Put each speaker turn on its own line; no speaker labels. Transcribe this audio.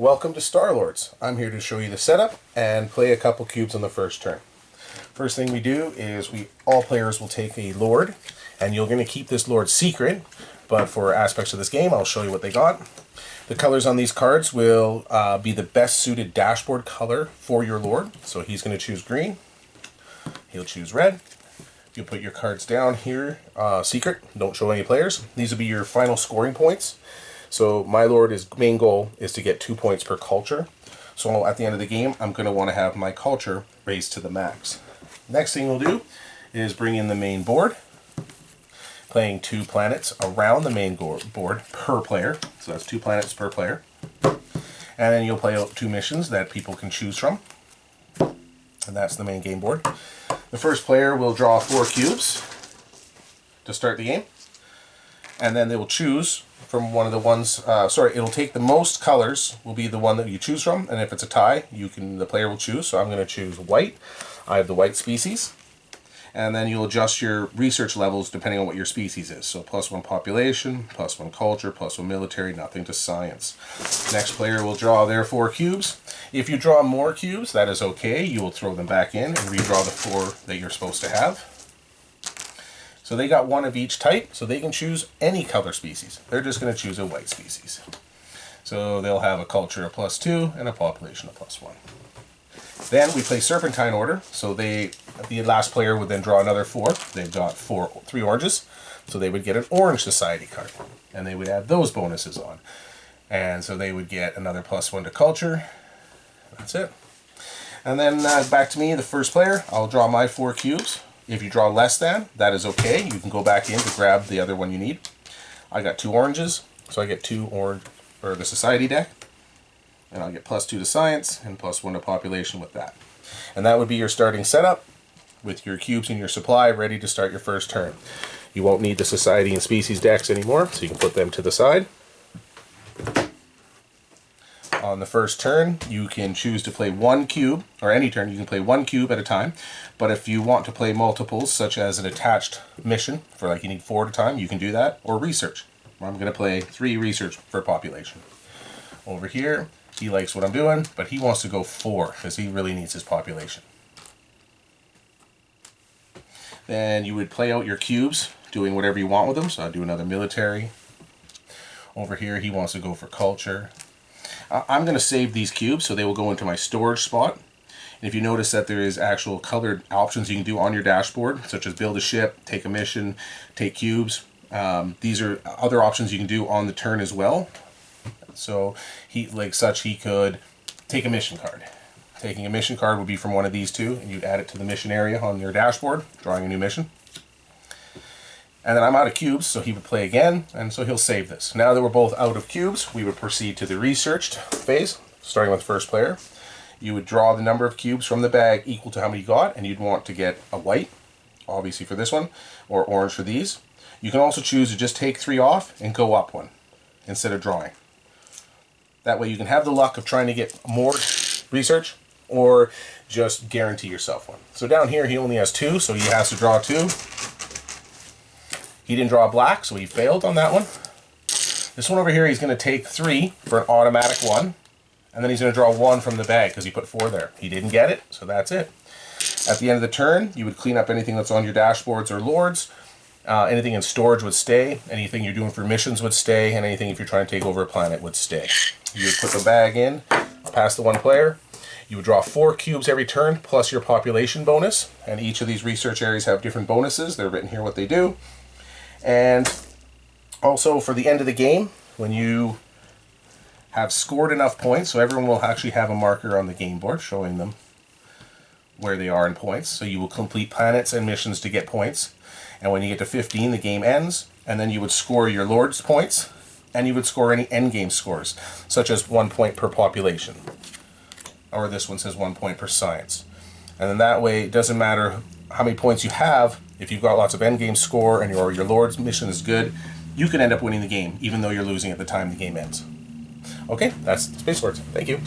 Welcome to StarLords. I'm here to show you the setup and play a couple cubes on the first turn. First thing we do is all players will take a Lord, and you're going to keep this Lord secret, but for aspects of this game I'll show you what they got. The colors on these cards will be the best suited dashboard color for your Lord. So he's going to choose green, he'll choose red. You'll put your cards down here, secret, don't show any players. These will be your final scoring points. So my Lord's main goal is to get 2 points per culture. So at the end of the game, I'm going to want to have my culture raised to the max. Next thing we'll do is bring in the main board, playing 2 planets around the main board per player. So that's 2 planets per player. And then you'll play out 2 missions that people can choose from. And that's the main game board. The first player will draw 4 cubes to start the game. And then they will choose from one of the ones, it'll take the most colors, will be the one that you choose from, and if it's a tie, the player will choose. So I'm going to choose white. I have the white species. And then you'll adjust your research levels depending on what your species is. So +1 population, +1 culture, +1 military, nothing to science. Next player will draw their 4 cubes. If you draw more cubes, that is okay. You will throw them back in and redraw the 4 that you're supposed to have. So they got 1 of each type, so they can choose any color species. They're just going to choose a white species. So they'll have a culture of +2 and a population of +1. Then we play serpentine order, so the last player would then draw another 4. They've got 3 oranges, so they would get an orange society card, and they would add those bonuses on. And so they would get another +1 to culture. That's it. And then back to me, the first player. I'll draw my 4 cubes. If you draw less than, that is okay. You can go back in to grab the other one you need. I got 2 oranges, so I get 2 orange for the society deck. And I'll get +2 to science and +1 to population with that. And that would be your starting setup with your cubes in your supply ready to start your first turn. You won't need the society and species decks anymore, so you can put them to the side. On the first turn, you can choose to play 1 cube, or any turn you can play 1 cube at a time. But if you want to play multiples, such as an attached mission, for like you need 4 at a time, you can do that, or research. I'm going to play 3 research for population. Over here, he likes what I'm doing, but he wants to go 4, because he really needs his population. Then you would play out your cubes, doing whatever you want with them. So I'll do another military. Over here, he wants to go for culture. I'm going to save these cubes so they will go into my storage spot. And if you notice that there is actual colored options you can do on your dashboard, such as build a ship, take a mission, take cubes. These are other options you can do on the turn as well. So he could take a mission card. Taking a mission card would be from one of these 2, and you'd add it to the mission area on your dashboard, drawing a new mission. And then I'm out of cubes, so he would play again, and so he'll save this. Now that we're both out of cubes, we would proceed to the researched phase, starting with the first player. You would draw the number of cubes from the bag equal to how many you got, and you'd want to get a white, obviously for this one, or orange for these. You can also choose to just take 3 off and go up 1 instead of drawing. That way you can have the luck of trying to get more research, or just guarantee yourself 1. So down here he only has 2, so he has to draw 2. He didn't draw a black, so he failed on that one. This one over here, he's going to take 3 for an automatic 1. And then he's going to draw 1 from the bag because he put 4 there. He didn't get it, so that's it. At the end of the turn, you would clean up anything that's on your dashboards or lords. Anything in storage would stay. Anything you're doing for missions would stay. And anything if you're trying to take over a planet would stay. You would put the bag in, past the 1 player. You would draw 4 cubes every turn, plus your population bonus. And each of these research areas have different bonuses. They're written here what they do. And also for the end of the game, when you have scored enough points, so everyone will actually have a marker on the game board showing them where they are in points. So you will complete planets and missions to get points. And when you get to 15, the game ends. And then you would score your Lord's points, and you would score any endgame scores, such as 1 point per population. Or this one says 1 point per science. And then that way, it doesn't matter how many points you have. If you've got lots of endgame score and your Lord's mission is good, you can end up winning the game, even though you're losing at the time the game ends. Okay, that's Space Lords. Thank you.